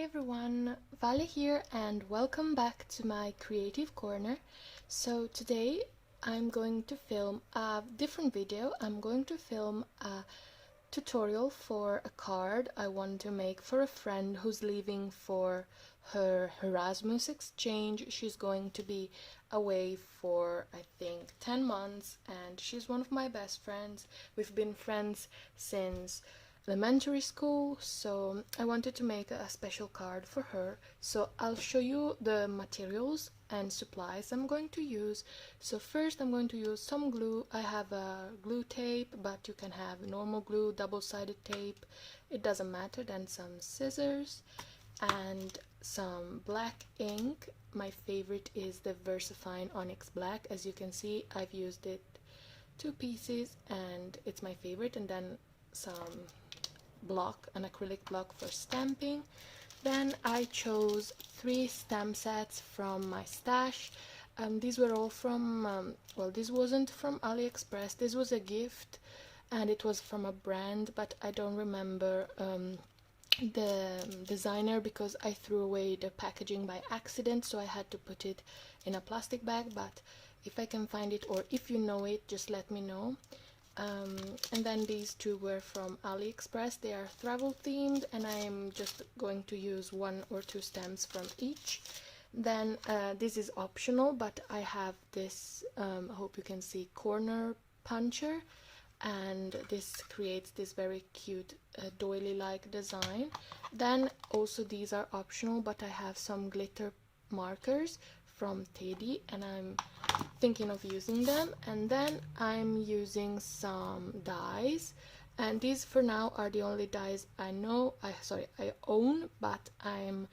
Hi everyone, Vale here and welcome back to my creative corner. So today I'm going to film a different video. I'm going to film a tutorial for a card I want to make for a friend who's leaving for her Erasmus exchange. She's going to be away for I think 10 months and she's one of my best friends. We've been friends since elementary school, so I wanted to make a special card for her. So I'll show you the materials and supplies I'm going to use. So first I'm going to use some glue. I have a glue tape, but you can have normal glue, double-sided tape, it doesn't matter. Then some scissors and some black ink. My favorite is the Versafine Onix black. As you can see, I've used it 2 pieces and it's my favorite. And then some block, an acrylic block for stamping. Then I chose 3 stamp sets from my stash. These were all from, well, this wasn't from Aliexpress, this was a gift and it was from a brand, but I don't remember the designer because I threw away the packaging by accident, so I had to put it in a plastic bag. But if I can find it, or if you know it, just let me know. And then these 2 were from Aliexpress. They are travel themed and I am just going to use 1 or 2 stamps from each. Then this is optional, but I have this, I hope you can see, corner puncher, and this creates this very cute doily-like design. Then also these are optional, but I have some glitter markers from Chatty and I'm thinking of using them. And then I'm using some dies, and these for now are the only dies I own, but I'm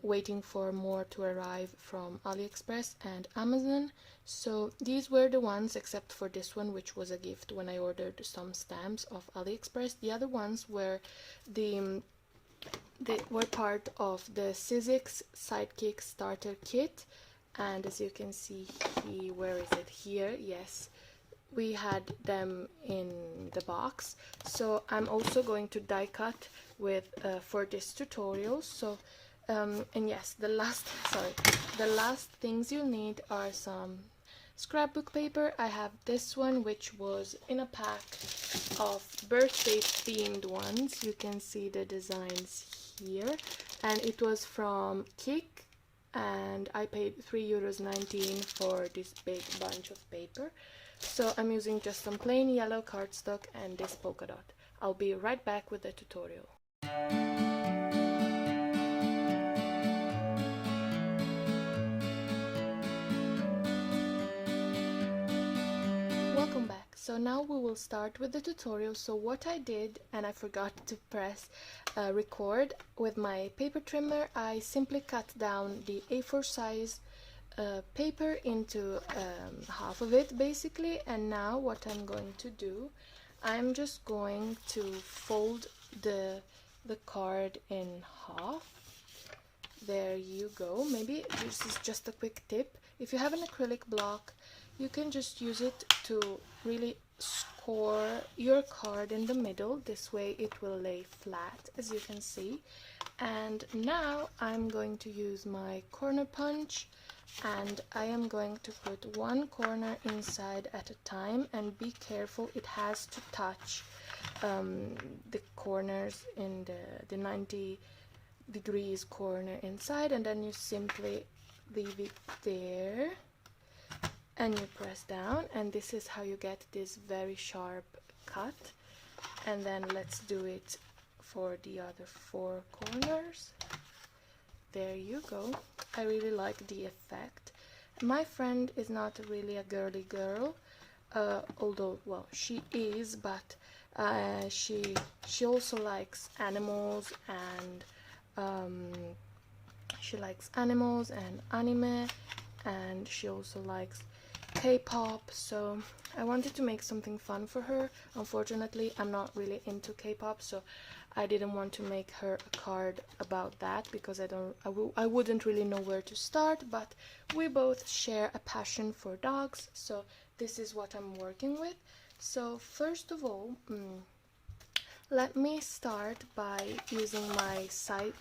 waiting for more to arrive from AliExpress and Amazon. So these were the ones, except for this one, which was a gift when I ordered some stamps of AliExpress. The other ones were they were part of the sizzixsidekick starter kit, and as you can see here, where is it? Here, yes, we had them in the box. So I'm also going to die cut with for this tutorial. So and yes, the last things you'll need are some scrapbook paper. I have this one, which was in a pack of birthday themed ones. You can see the designs here, and it was from Kik, and I paid €3.19 for this big bunch of paper. So I'm using just some plain yellow cardstock and this polka dot. I'll be right back with the tutorial. Welcome back. So now we will start with the tutorial. So what I did, and I forgot to press record, with my paper trimmer, I simply cut down the A4 size paper into half of it basically. And now what I'm going to do, I'm just going to fold the card in half. There you go. Maybe this is just a quick tip. If you have an acrylic block, you can just use it to really score your card in the middle. This way it will lay flat, as you can see. And now I'm going to use my corner punch, and I am going to put 1 corner inside at a time, and be careful, it has to touch the corners in the 90 degrees corner inside, and then you simply leave it there and you press down, and this is how you get this very sharp cut. And then let's do it for the other 4 corners. There you go. I really like the effect. My friend is not really a girly girl, although, well, she is, but she also likes animals, and she likes animals and anime, and she also likes K-pop. So I wanted to make something fun for her. Unfortunately, I'm not really into K-pop, so I didn't want to make her a card about that because I wouldn't really know where to start. But we both share a passion for dogs, so this is what I'm working with. So first of all, let me start by using my sidekick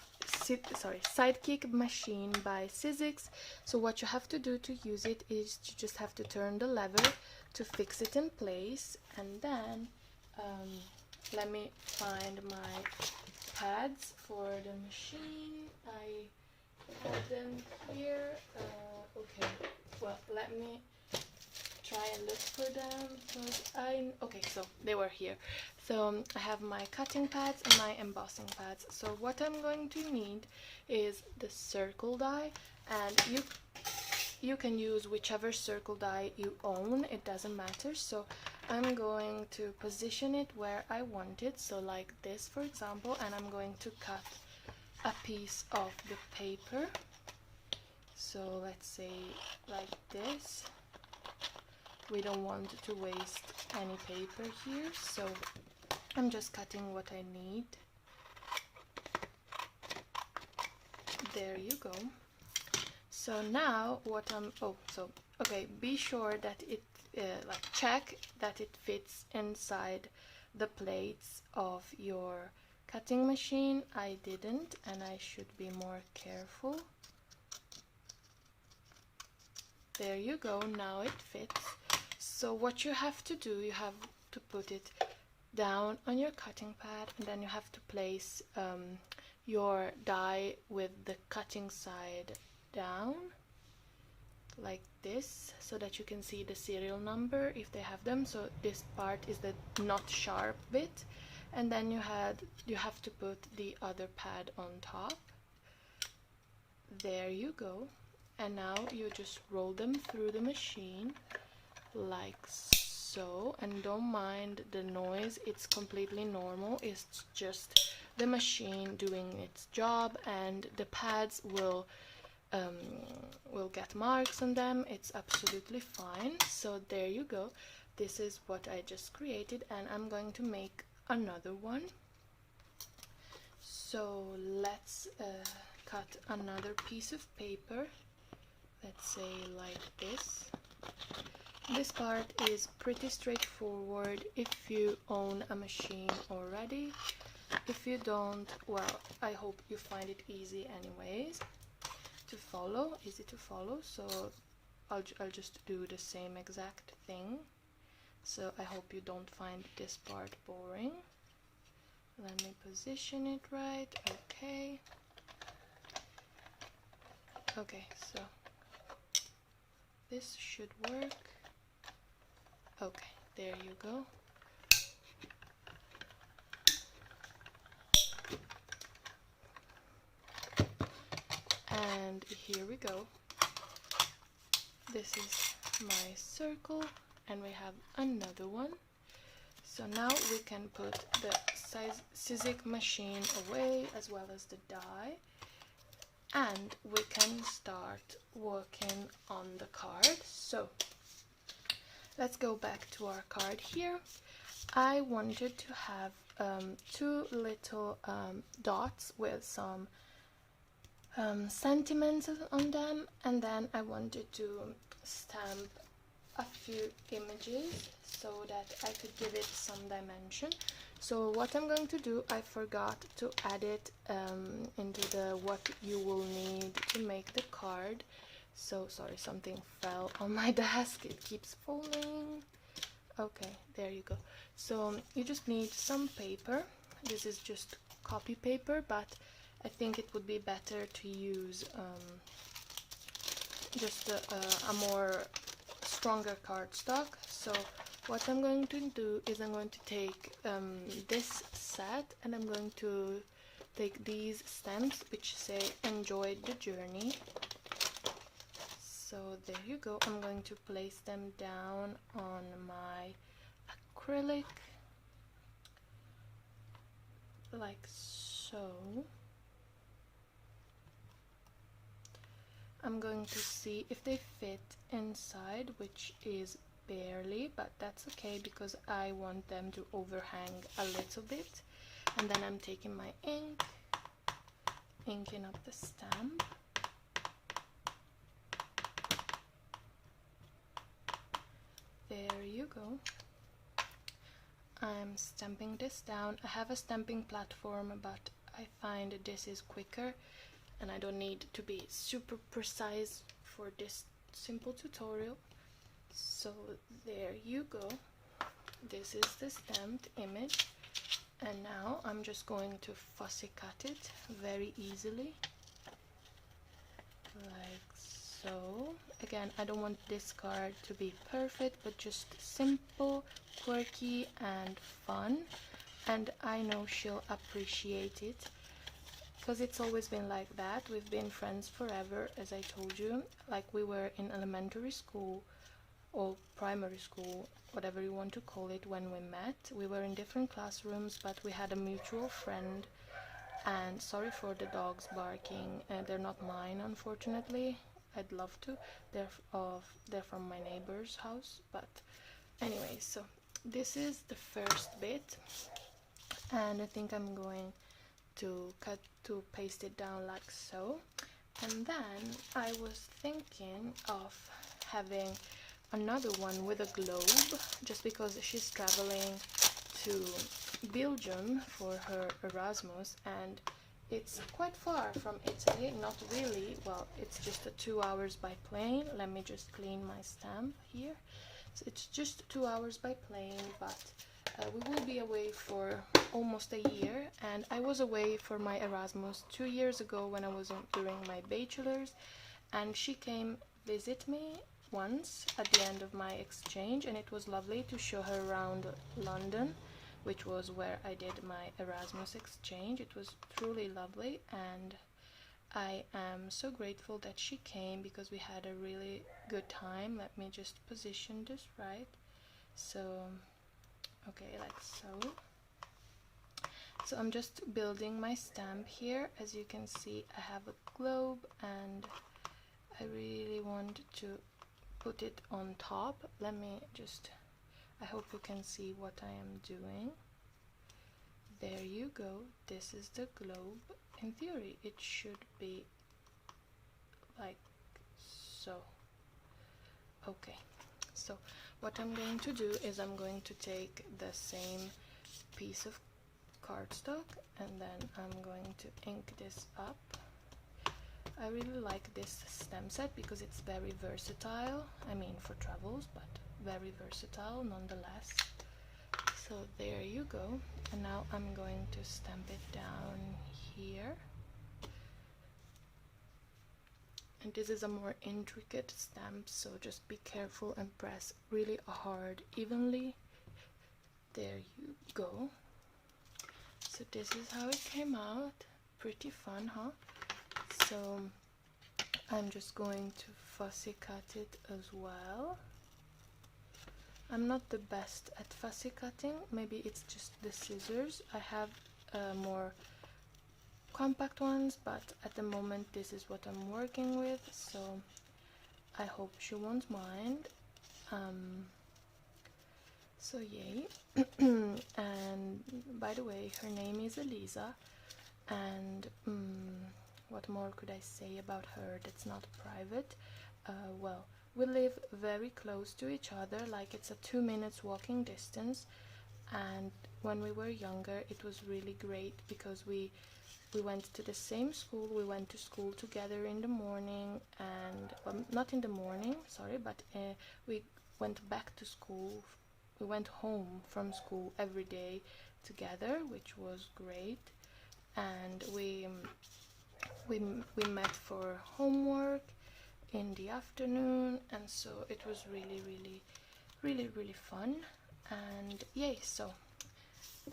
machine by sizzix. So what you have to do to use it is you just have to turn the lever to fix it in place, and then let me find my pads for the machine. I have them here. Okay, well, let me try and look for them because okay, so they were here. So I have my cutting pads and my embossing pads. So what I'm going to need is the circle die, and you can use whichever circle die you own, it doesn't matter. So I'm going to position it where I want it, so like this for example, and I'm going to cut a piece of the paper. So let's say like this. We don't want to waste any paper here, so I'm just cutting what I need. There you go. So now what okay, be sure that it like check that it fits inside the plates of your cutting machine. I didn't, and I should be more careful. There you go, now it fits. So what you have to do, you have to put it down on your cutting pad, and then you have to place your die with the cutting side down like this, so that you can see the serial number if they have them. So this part is the not sharp bit, and then you have to put the other pad on top. There you go. And now you just roll them through the machine like so, and don't mind the noise, it's completely normal. It's just the machine doing its job, and the pads will get marks on them. It's absolutely fine. So there you go. This is what I just created, and I'm going to make another one. So let's cut another piece of paper. Let's say like this. This part is pretty straightforward if you own a machine already. If you don't, well, I hope you find it easy anyways to follow, easy to follow. So I'll just do the same exact thing. So I hope you don't find this part boring. Let me position it right. Okay. Okay, so this should work. Okay, there you go. And here we go. This is my circle, and we have another one. So now we can put the sizzix machine away, as well as the die, and we can start working on the card. So let's go back to our card here. I wanted to have two little dots with some sentiments on them, and then I wanted to stamp a few images so that I could give it some dimension. So what I'm going to do, I forgot to add it into the what you will need to make the card. So sorry, something fell on my desk, it keeps falling. Okay, there you go. So you just need some paper. This is just copy paper, but I think it would be better to use just a more stronger cardstock. So what I'm going to do is I'm going to take this set, and I'm going to take these stamps which say "Enjoy the journey." So there you go. I'm going to place them down on my acrylic like so. I'm going to see if they fit inside, which is barely, but that's okay because I want them to overhang a little bit. And then I'm taking my ink, inking up the stamp. There you go. I'm stamping this down. I have a stamping platform, but I find this is quicker and I don't need to be super precise for this simple tutorial. So there you go. This is the stamped image, and now I'm just going to fussy cut it very easily, like so. Again, I don't want this card to be perfect, but just simple, quirky and fun, and I know she'll appreciate it because it's always been like that. We've been friends forever, as I told you. Like, we were in elementary school or primary school, whatever you want to call it, when we met. We were in different classrooms, but we had a mutual friend. And sorry for the dogs barking, they're not mine, unfortunately. I'd love to. They're from my neighbor's house, but anyway, so this is the first bit, and I think I'm going to paste it down like so. And then I was thinking of having another one with a globe, just because she's traveling to Belgium for her Erasmus, and it's quite far from Italy. Not really, well, it's just 2 hours by plane. Let me just clean my stamp here. So it's just 2 hours by plane, but we will be away for almost a year, and I was away for my Erasmus 2 years ago when I was doing my bachelor's, and she came visit me once at the end of my exchange, and it was lovely to show her around London, which was where I did my Erasmus exchange. It was truly lovely, and I am so grateful that she came because we had a really good time. Let me just position this right. So, okay, like so. So I'm just building my stamp here. As you can see, I have a globe, and I really want to put it on top. Let me just, I hope you can see what I am doing. There you go. This is the globe. In theory, it should be like so. Okay, so what I'm going to do is I'm going to take the same piece of cardstock, and then I'm going to ink this up. I really like this stamp set because it's very versatile. I mean, for travels, but very versatile nonetheless. So there you go. And now I'm going to stamp it down here. And this is a more intricate stamp, so just be careful and press really hard, evenly. There you go. So this is how it came out. Pretty fun, huh? So I'm just going to fussy cut it as well. I'm not the best at fussy cutting. Maybe it's just the scissors. I have more compact ones, but at the moment this is what I'm working with, so I hope she won't mind. So yay. And by the way, her name is Elisa, and what more could I say about her that's not private? Well, we live very close to each other, like it's a 2 minutes walking distance, and when we were younger it was really great because we went to the same school. We went to school together in the morning, and not in the morning, sorry, but we went back to school. We went home from school every day together, which was great. And we met for homework in the afternoon, and so it was really fun. And yay, so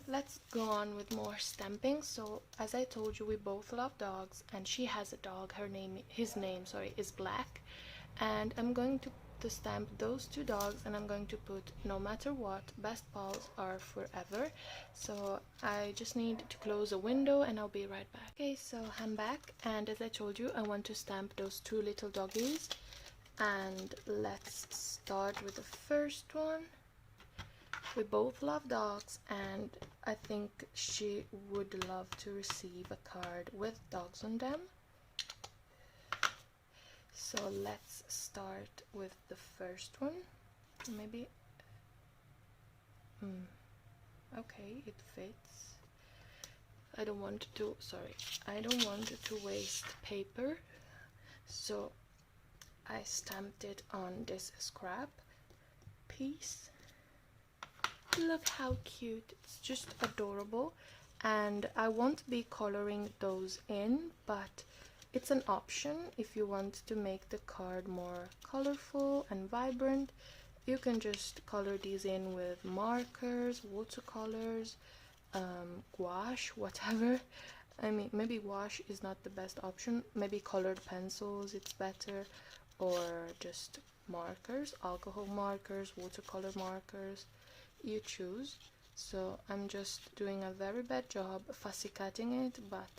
let's go on with more stamping. So as I told you, we both love dogs, and she has a dog. His name is Black, and I'm going to stamp those two dogs, and I'm going to put no matter what, best pals are forever. So I just need to close a window and I'll be right back. Okay, so I'm back, and as I told you, I want to stamp those two little doggies, and let's start with the first one. We both love dogs, and I think she would love to receive a card with dogs on them. So let's start with the first one. Maybe Okay, it fits. I don't want to, sorry, I don't want to waste paper, so I stamped it on this scrap piece. Look how cute, it's just adorable. And I won't be coloring those in, but it's an option. If you want to make the card more colorful and vibrant, you can just color these in with markers, watercolors, gouache, whatever. I mean, maybe gouache is not the best option, maybe colored pencils it's better, or just markers, alcohol markers, watercolor markers, you choose. So I'm just doing a very bad job fussy cutting it, but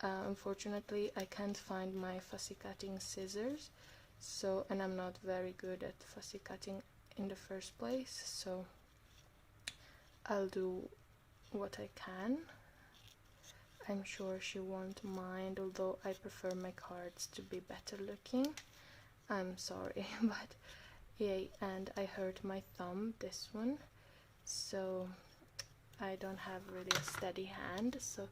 unfortunately I can't find my fussy cutting scissors, so, and I'm not very good at fussy cutting in the first place, so I'll do what I can. I'm sure she won't mind, although I prefer my cards to be better looking. I'm sorry, but yay. And I hurt my thumb, this one, so I don't have really a steady hand. So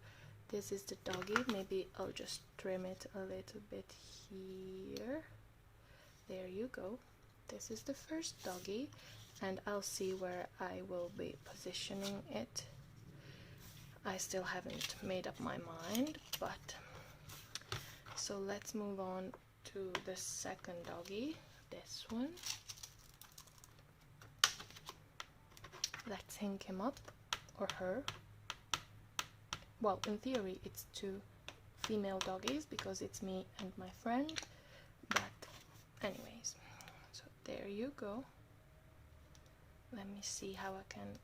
this is the doggy. Maybe I'll just trim it a little bit here. There you go. This is the first doggy, and I'll see where I will be positioning it. I still haven't made up my mind, but so let's move on to the second doggy, this one. Let's hang him up, or her. Well, in theory it's two female doggies because it's me and my friend, but anyways, so there you go. Let me see how I can,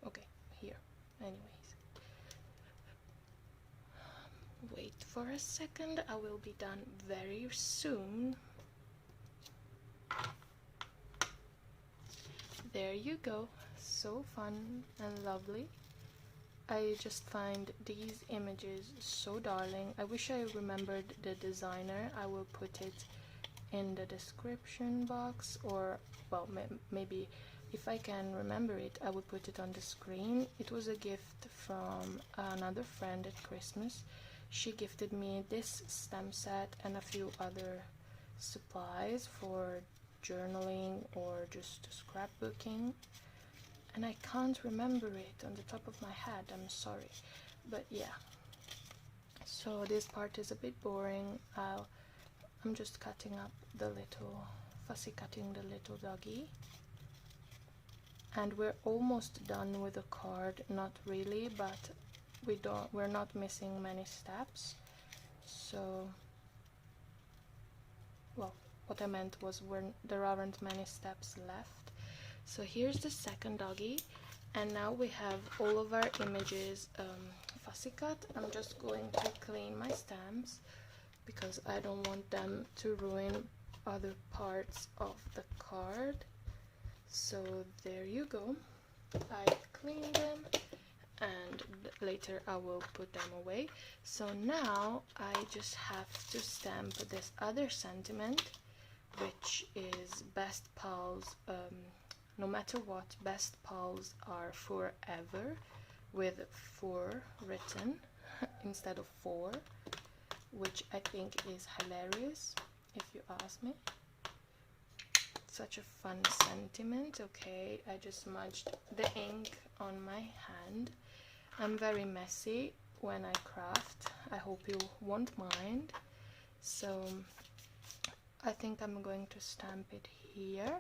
okay, here, anyways. Wait for a second, I will be done very soon. There you go, so fun and lovely. I just find these images so darling. I wish I remembered the designer. I will put it in the description box, or well, maybe if I can remember it, I will put it on the screen. It was a gift from another friend at Christmas. She gifted me this stamp set and a few other supplies for journaling or just scrapbooking, and I can't remember it on the top of my head, I'm sorry, but yeah. So this part is a bit boring. I'm just cutting up the little, fussy cutting the little doggy, and we're almost done with the card. Not really, but we're not missing many steps. So, well, what I meant was there aren't many steps left. So here's the second doggy, and now we have all of our images fussy cut. I'm just going to clean my stamps because I don't want them to ruin other parts of the card. So there you go, I cleaned them, and later I will put them away. So now I just have to stamp this other sentiment, which is best pals, no matter what, best pals are forever, with 4 written instead of 4, which I think is hilarious if you ask me. Such a fun sentiment. Okay, I just smudged the ink on my hand. I'm very messy when I craft. I hope you won't mind. So I think I'm going to stamp it here.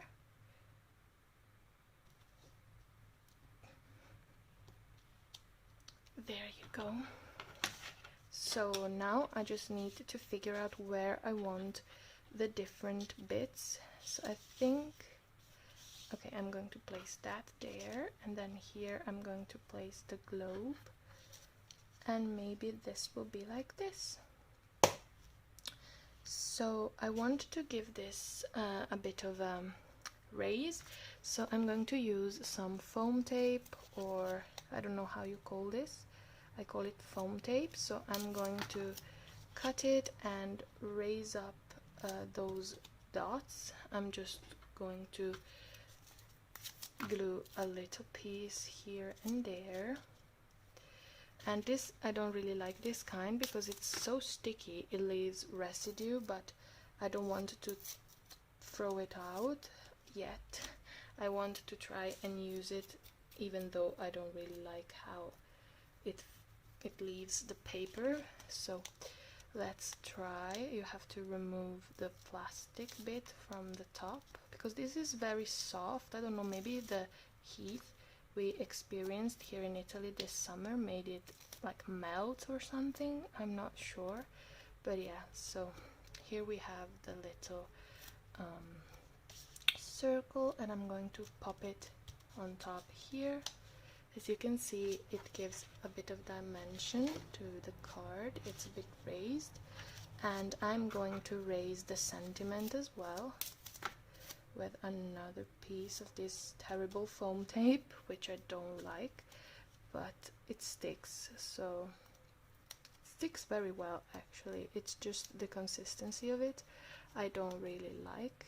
There you go. So now I just need to figure out where I want the different bits. So I think, okay, I'm going to place that there, and then here I'm going to place the globe, and maybe this will be like this. So I want to give this a bit of a raise, so I'm going to use some foam tape, or I don't know how you call this. I call it foam tape. So I'm going to cut it and raise up those dots. I'm just going to glue a little piece here and there. And this, I don't really like this kind because it's so sticky, it leaves residue, but I don't want to throw it out yet. I want to try and use it, even though I don't really like how it leaves the paper. So let's try. You have to remove the plastic bit from the top because this is very soft. I don't know, maybe the heat we experienced here in Italy this summer made it like melt or something. I'm not sure, but yeah. So here we have the little circle, and I'm going to pop it on top here. As you can see, it gives a bit of dimension to the card. It's a bit raised, and I'm going to raise the sentiment as well with another piece of this terrible foam tape, which I don't like, but it sticks. So it sticks very well actually. It's just the consistency of it I don't really like.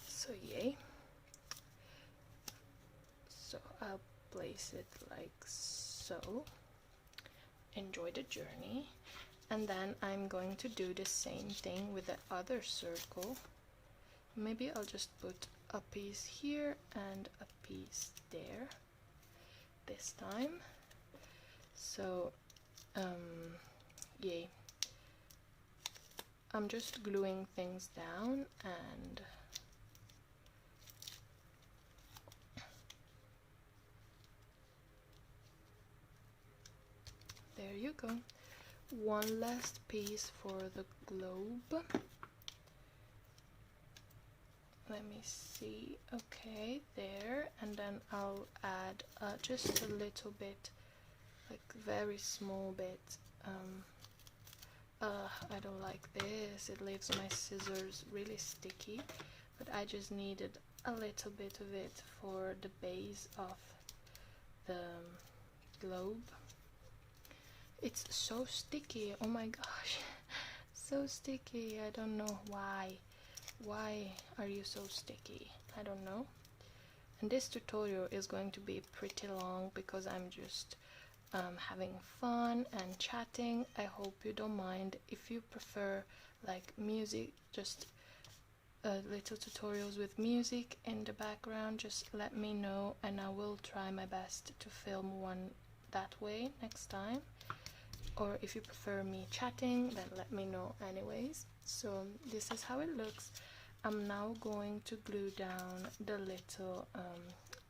So yay. So I'll place it like so. Enjoy the journey. And then I'm going to do the same thing with the other circle. Maybe I'll just put a piece here and a piece there this time. So yay. I'm just gluing things down, and there you go. One last piece for the globe. Let me see. Okay, there. And then I'll add just a little bit, like very small bit. I don't like this. It leaves my scissors really sticky, but I just needed a little bit of it for the base of the globe. It's so sticky, oh my gosh, so sticky. I don't know why are you so sticky? I don't know. And this tutorial is going to be pretty long because I'm just having fun and chatting. I hope you don't mind. If you prefer like music, just little tutorials with music in the background, just let me know and I will try my best to film one that way next time. Or if you prefer me chatting, then let me know anyways. So this is how it looks. I'm now going to glue down the little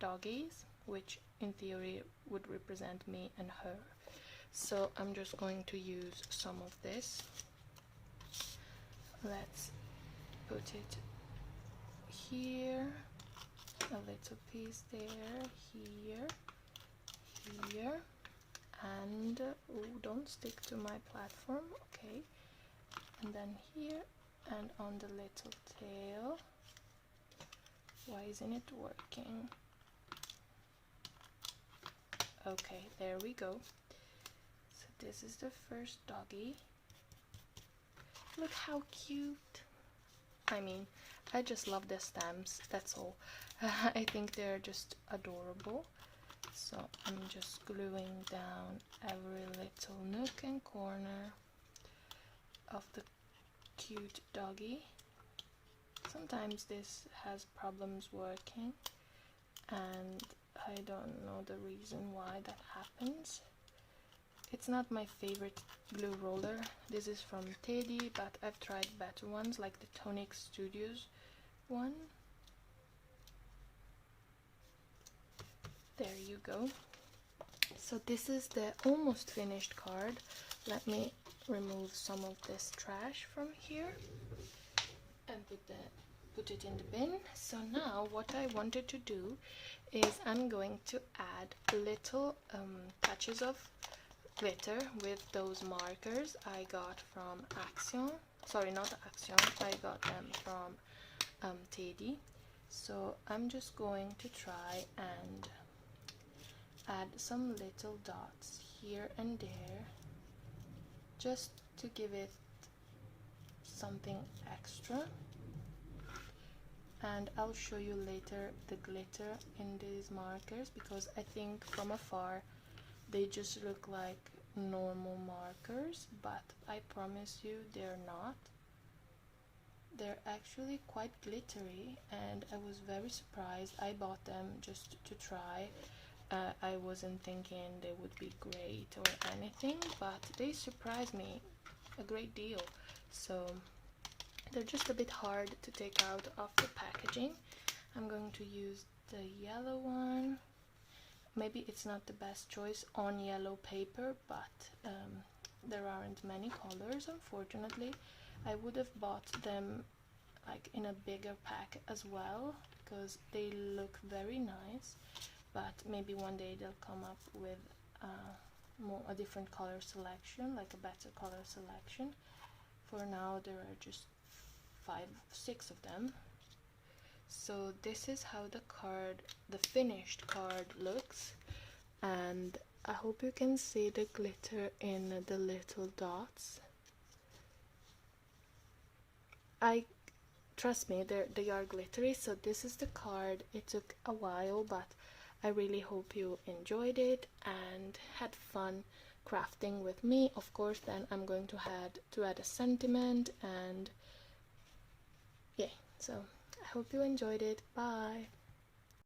doggies, which in theory would represent me and her. So I'm just going to use some of this. Let's put it here, a little piece there, here, here, and oh, don't stick to my platform, okay, and then here and on the little tail. Why isn't it working? Okay, there we go. So this is the first doggy. Look how cute. I mean, I just love the stamps, that's all. I think they're just adorable. So I'm just gluing down every little nook and corner of the cute doggy. Sometimes this has problems working and I don't know the reason why that happens. It's not my favorite glue roller. This is from Chatty, but I've tried better ones like the Onix Studios one. There you go. So this is the almost finished card. Let me remove some of this trash from here and put it in the bin. So now what I wanted to do is I'm going to add little touches of glitter with those markers I got from Action. Sorry, not Action. I got them from Chatty. So I'm just going to try and add some little dots here and there just to give it something extra. and I'll show you later the glitter in these markers, because I think from afar they just look like normal markers, but I promise you they're not. They're actually quite glittery, and I was very surprised. I bought them just to try. I wasn't thinking they would be great or anything, but they surprised me a great deal. So they're just a bit hard to take out of the packaging. I'm going to use the yellow one. Maybe it's not the best choice on yellow paper, but there aren't many colors, unfortunately. I would have bought them like in a bigger pack as well, because they look very nice, but maybe one day they'll come up with a different color selection, like a better color selection. For now there are just 6 of them. So this is how the finished card looks, and I hope you can see the glitter in the little dots. Trust me, they are glittery. So this is the card. It took a while, but I really hope you enjoyed it and had fun crafting with me. Of course, then I'm going to add a sentiment, and yeah, so I hope you enjoyed it. Bye!